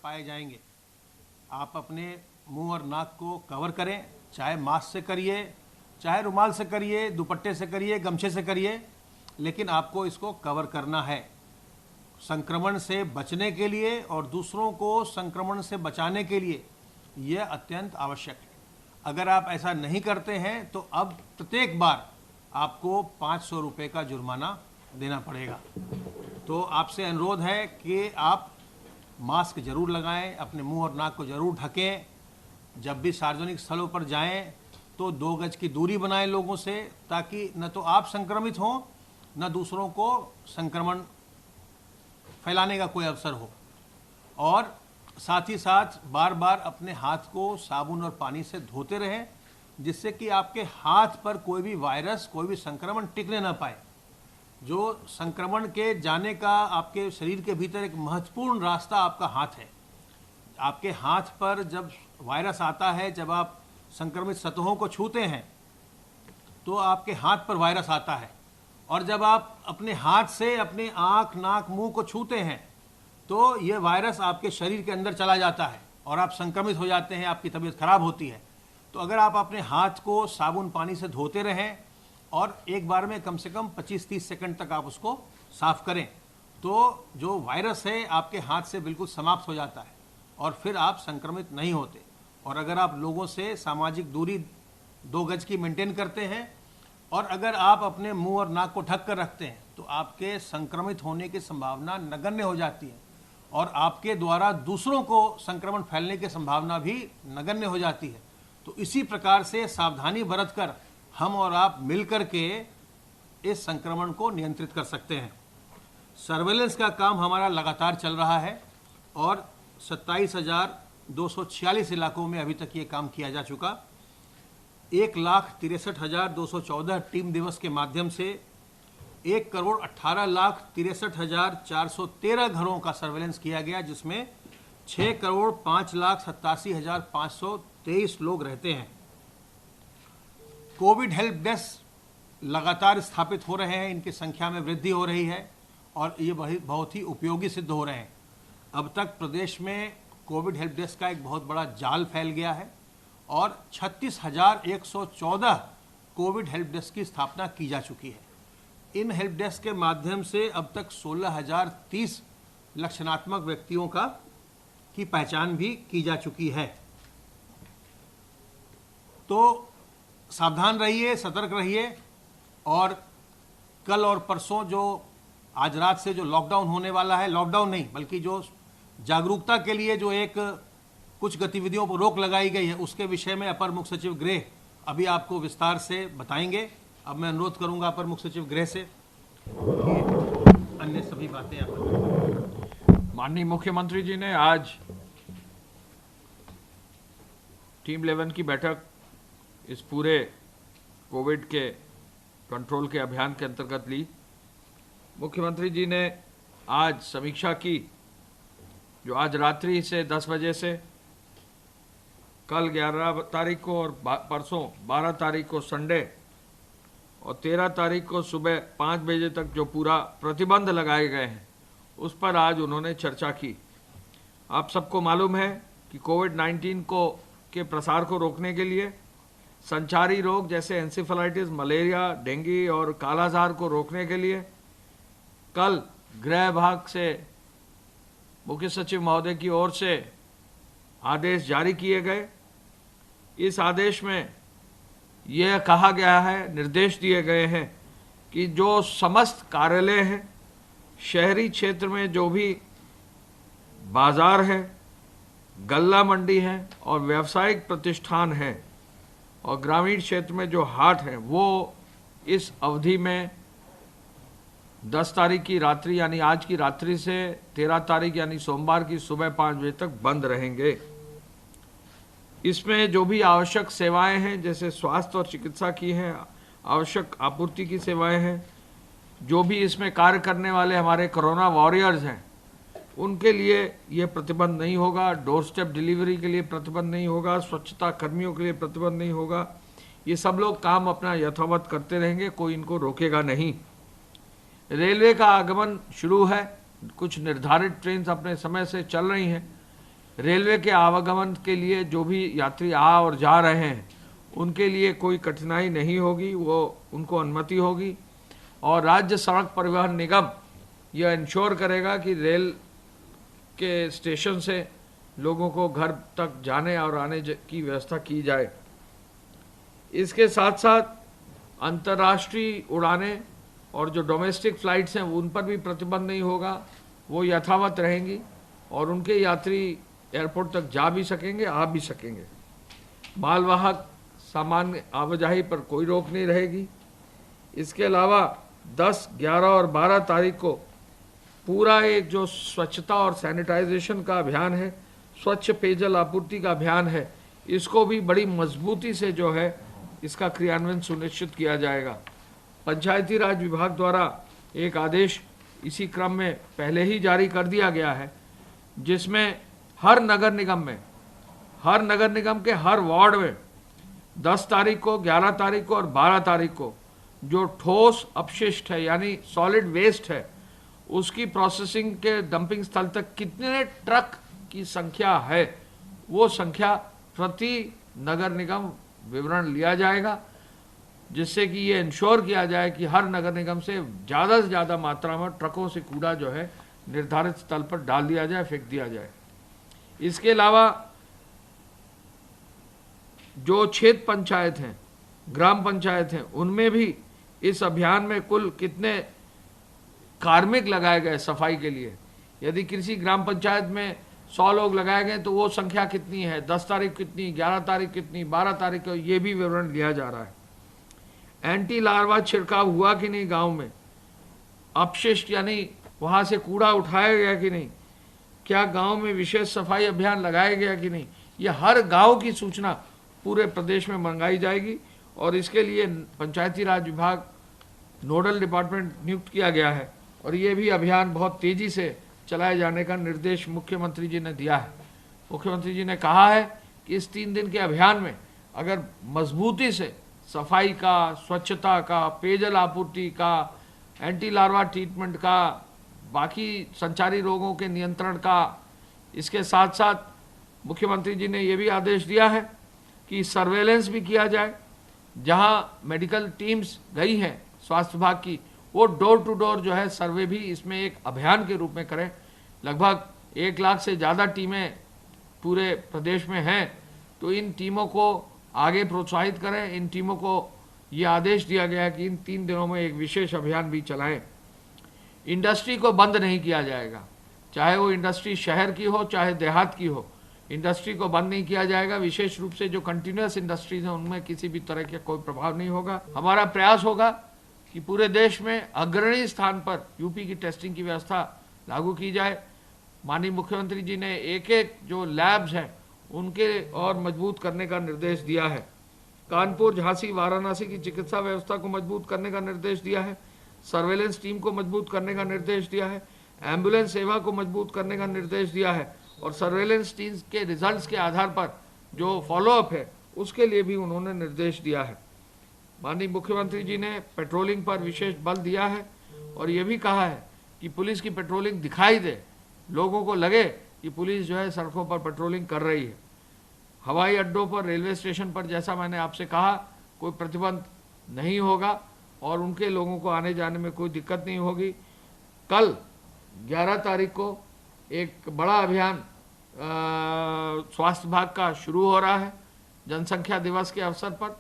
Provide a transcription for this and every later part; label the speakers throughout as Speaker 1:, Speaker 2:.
Speaker 1: पाए जाएंगे। आप अपने मुंह और नाक को कवर करें, चाहे मास्क से करिए, चाहे रुमाल से करिए, दुपट्टे से करिए, गमछे से करिए, लेकिन आपको इसको कवर करना है संक्रमण से बचने के लिए और दूसरों को संक्रमण से बचाने के लिए। यह अत्यंत आवश्यक है। अगर आप ऐसा नहीं करते हैं तो अब प्रत्येक बार आपको 500 रुपये का जुर्माना देना पड़ेगा। तो आपसे अनुरोध है कि आप मास्क जरूर लगाएं, अपने मुंह और नाक को जरूर ढकें। जब भी सार्वजनिक स्थलों पर जाएं तो 2 गज की दूरी बनाएं लोगों से, ताकि न तो आप संक्रमित हों न दूसरों को संक्रमण फैलाने का कोई अवसर हो। और साथ ही साथ बार बार अपने हाथ को साबुन और पानी से धोते रहें, जिससे कि आपके हाथ पर कोई भी वायरस, कोई भी संक्रमण टिकने ना पाए। जो संक्रमण के जाने का आपके शरीर के भीतर एक महत्वपूर्ण रास्ता आपका हाथ है। आपके हाथ पर जब वायरस आता है, जब आप संक्रमित सतहों को छूते हैं तो आपके हाथ पर वायरस आता है, और जब आप अपने हाथ से अपने आँख, नाक, मुंह को छूते हैं तो ये वायरस आपके शरीर के अंदर चला जाता है और आप संक्रमित हो जाते हैं, आपकी तबीयत खराब होती है। तो अगर आप अपने हाथ को साबुन पानी से धोते रहें और एक बार में कम से कम 25-30 सेकंड तक आप उसको साफ करें, तो जो वायरस है आपके हाथ से बिल्कुल समाप्त हो जाता है और फिर आप संक्रमित नहीं होते। और अगर आप लोगों से सामाजिक दूरी 2 गज की मेंटेन करते हैं और अगर आप अपने मुंह और नाक को ढक कर रखते हैं तो आपके संक्रमित होने की संभावना नगण्य हो जाती है और आपके द्वारा दूसरों को संक्रमण फैलने की संभावना भी नगण्य हो जाती है। तो इसी प्रकार से सावधानी बरतकर हम और आप मिलकर के इस संक्रमण को नियंत्रित कर सकते हैं। सर्वेलेंस का काम हमारा लगातार चल रहा है और 27,246 इलाकों में अभी तक ये काम किया जा चुका। 1,63,214 टीम दिवस के माध्यम से 1,18,63,413 घरों का सर्वेलेंस किया गया, जिसमें 6,05,87,523 लोग रहते हैं। कोविड हेल्प डेस्क लगातार स्थापित हो रहे हैं, इनकी संख्या में वृद्धि हो रही है और ये बहुत ही उपयोगी सिद्ध हो रहे हैं। अब तक प्रदेश में कोविड हेल्प डेस्क का एक बहुत बड़ा जाल फैल गया है और 36,114 कोविड हेल्प डेस्क की स्थापना की जा चुकी है। इन हेल्प डेस्क के माध्यम से अब तक 16,030 लक्षणात्मक व्यक्तियों की पहचान भी की जा चुकी है। तो सावधान रहिए, सतर्क रहिए और कल और परसों जो आज रात से जो लॉकडाउन होने वाला है, लॉकडाउन नहीं बल्कि जो जागरूकता के लिए जो एक कुछ गतिविधियों पर रोक लगाई गई है, उसके विषय में अपर मुख्य सचिव गृह अभी आपको विस्तार से बताएंगे। अब मैं अनुरोध करूंगा अपर मुख्य सचिव गृह से अन्य सभी बातें आप।
Speaker 2: माननीय मुख्यमंत्री जी ने आज टीम 11 की बैठक इस पूरे कोविड के कंट्रोल के अभियान के अंतर्गत ली। मुख्यमंत्री जी ने आज समीक्षा की, जो आज रात्रि से 10 बजे से कल 11 तारीख को और परसों 12 तारीख को संडे और 13 तारीख को सुबह 5 बजे तक जो पूरा प्रतिबंध लगाए गए हैं उस पर आज उन्होंने चर्चा की। आप सबको मालूम है कि कोविड-19 के प्रसार को रोकने के लिए संचारी रोग जैसे एंसेफेलाइटिस, मलेरिया, डेंगू और कालाजार को रोकने के लिए कल गृह विभाग से मुख्य सचिव महोदय की ओर से आदेश जारी किए गए। इस आदेश में यह कहा गया है, निर्देश दिए गए हैं कि जो समस्त कार्यालय हैं, शहरी क्षेत्र में जो भी बाजार है, गल्ला मंडी है और व्यावसायिक प्रतिष्ठान हैं और ग्रामीण क्षेत्र में जो हाट हैं, वो इस अवधि में 10 तारीख की रात्रि यानी आज की रात्रि से 13 तारीख यानी सोमवार की सुबह 5 बजे तक बंद रहेंगे। इसमें जो भी आवश्यक सेवाएं हैं, जैसे स्वास्थ्य और चिकित्सा की हैं, आवश्यक आपूर्ति की सेवाएं हैं, जो भी इसमें कार्य करने वाले हमारे कोरोना वॉरियर्स हैं, उनके लिए ये प्रतिबंध नहीं होगा। डोर स्टेप डिलीवरी के लिए प्रतिबंध नहीं होगा, स्वच्छता कर्मियों के लिए प्रतिबंध नहीं होगा। ये सब लोग काम अपना यथावत करते रहेंगे, कोई इनको रोकेगा नहीं। रेलवे का आगमन शुरू है, कुछ निर्धारित ट्रेन अपने समय से चल रही हैं, रेलवे के आवागमन के लिए जो भी यात्री आ और जा रहे हैं उनके लिए कोई कठिनाई नहीं होगी, वो उनको अनुमति होगी। और राज्य सड़क परिवहन निगम यह इंश्योर करेगा कि रेल के स्टेशन से लोगों को घर तक जाने और आने की व्यवस्था की जाए। इसके साथ साथ अंतर्राष्ट्रीय उड़ानें और जो डोमेस्टिक फ्लाइट्स हैं उन पर भी प्रतिबंध नहीं होगा, वो यथावत रहेंगी और उनके यात्री एयरपोर्ट तक जा भी सकेंगे, आ भी सकेंगे। मालवाहक सामान्य आवाजाही पर कोई रोक नहीं रहेगी। इसके अलावा 10, 11 और 12 तारीख को पूरा एक जो स्वच्छता और सैनिटाइजेशन का अभियान है, स्वच्छ पेयजल आपूर्ति का अभियान है, इसको भी बड़ी मजबूती से जो है इसका क्रियान्वयन सुनिश्चित किया जाएगा। पंचायती राज विभाग द्वारा एक आदेश इसी क्रम में पहले ही जारी कर दिया गया है, जिसमें हर नगर निगम के हर वार्ड में 10 तारीख को, 11 तारीख को और 12 तारीख को जो ठोस अपशिष्ट है यानी सॉलिड वेस्ट है उसकी प्रोसेसिंग के डंपिंग स्थल तक कितने ट्रक की संख्या है, वो संख्या प्रति नगर निगम विवरण लिया जाएगा, जिससे कि ये इंश्योर किया जाए कि हर नगर निगम से ज़्यादा मात्रा में ट्रकों से कूड़ा जो है निर्धारित स्थल पर डाल दिया जाए, फेंक दिया जाए। इसके अलावा जो क्षेत्र पंचायत हैं, ग्राम पंचायत हैं, उनमें भी इस अभियान में कुल कितने कार्मिक लगाए गए सफाई के लिए, यदि किसी ग्राम पंचायत में 100 लोग लगाए गए तो वो संख्या कितनी है, 10 तारीख कितनी, 11 तारीख कितनी, 12 तारीख को, ये भी विवरण लिया जा रहा है। एंटी लार्वा छिड़काव हुआ कि नहीं गांव में, अपशिष्ट यानी वहाँ से कूड़ा उठाया गया कि नहीं, क्या गांव में विशेष सफाई अभियान लगाया गया कि नहीं, ये हर गांव की सूचना पूरे प्रदेश में मंगाई जाएगी। और इसके लिए पंचायती राज विभाग नोडल डिपार्टमेंट नियुक्त किया गया है और ये भी अभियान बहुत तेजी से चलाए जाने का निर्देश मुख्यमंत्री जी ने दिया है। मुख्यमंत्री जी ने कहा है कि इस 3 दिन के अभियान में अगर मजबूती से सफाई का, स्वच्छता का, पेयजल आपूर्ति का, एंटी लार्वा ट्रीटमेंट का, बाकी संचारी रोगों के नियंत्रण का, इसके साथ साथ मुख्यमंत्री जी ने ये भी आदेश दिया है कि सर्वेलेंस भी किया जाए। जहाँ मेडिकल टीम्स गई हैं स्वास्थ्य विभाग की, वो डोर टू डोर जो है सर्वे भी इसमें एक अभियान के रूप में करें। लगभग 1 लाख से ज़्यादा टीमें पूरे प्रदेश में हैं, तो इन टीमों को आगे प्रोत्साहित करें। इन टीमों को ये आदेश दिया गया है कि इन 3 दिनों में एक विशेष अभियान भी चलाएं। इंडस्ट्री को बंद नहीं किया जाएगा, चाहे वो इंडस्ट्री शहर की हो चाहे देहात की हो, इंडस्ट्री को बंद नहीं किया जाएगा। विशेष रूप से जो कंटिन्यूअस इंडस्ट्रीज हैं उनमें किसी भी तरह का कोई प्रभाव नहीं होगा। हमारा प्रयास होगा कि पूरे देश में अग्रणी स्थान पर यूपी की टेस्टिंग की व्यवस्था लागू की जाए। माननीय मुख्यमंत्री जी ने एक जो लैब्स हैं उनके और मजबूत करने का निर्देश दिया है। कानपुर, झांसी, वाराणसी की चिकित्सा व्यवस्था को मजबूत करने का निर्देश दिया है। सर्वेलेंस टीम को मजबूत करने का निर्देश दिया है। एम्बुलेंस सेवा को मजबूत करने का निर्देश दिया है और सर्वेलेंस टीम के रिजल्ट्स के आधार पर जो फॉलोअप है उसके लिए भी उन्होंने निर्देश दिया है। माननीय मुख्यमंत्री जी ने पेट्रोलिंग पर विशेष बल दिया है और ये भी कहा है कि पुलिस की पेट्रोलिंग दिखाई दे, लोगों को लगे कि पुलिस जो है सड़कों पर पेट्रोलिंग कर रही है। हवाई अड्डों पर, रेलवे स्टेशन पर, जैसा मैंने आपसे कहा, कोई प्रतिबंध नहीं होगा और उनके लोगों को आने जाने में कोई दिक्कत नहीं होगी। कल 11 तारीख को एक बड़ा अभियान स्वास्थ्य विभाग का शुरू हो रहा है जनसंख्या दिवस के अवसर पर,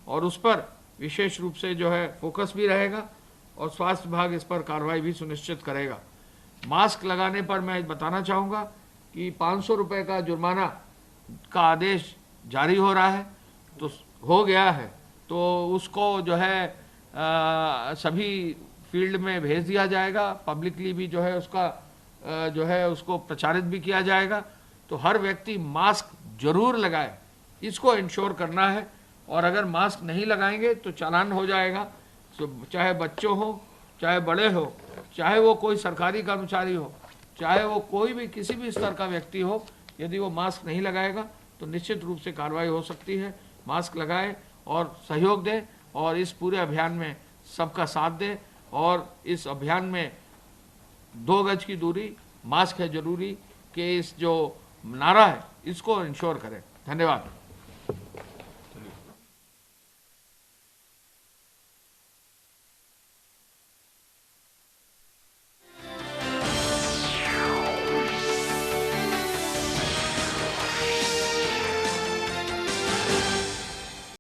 Speaker 2: और उस पर विशेष रूप से जो है फोकस भी रहेगा और स्वास्थ्य विभाग इस पर कार्रवाई भी सुनिश्चित करेगा। मास्क लगाने पर मैं बताना चाहूँगा कि 500 रुपये का जुर्माना का आदेश जारी हो रहा है, तो हो गया है, तो उसको जो है सभी फील्ड में भेज दिया जाएगा। पब्लिकली भी जो है उसका जो है उसको प्रचारित भी किया जाएगा। तो हर व्यक्ति मास्क जरूर लगाए, इसको इंश्योर करना है। और अगर मास्क नहीं लगाएंगे तो चालान हो जाएगा। तो चाहे बच्चों हो, चाहे बड़े हो, चाहे वो कोई सरकारी कर्मचारी हो, चाहे वो कोई भी किसी भी स्तर का व्यक्ति हो, यदि वो मास्क नहीं लगाएगा तो निश्चित रूप से कार्रवाई हो सकती है। मास्क लगाए और सहयोग दें और इस पूरे अभियान में सबका साथ दें। और इस अभियान में 2 गज की दूरी, मास्क है जरूरी कि इस जो नारा है, इसको इंश्योर करें। धन्यवाद।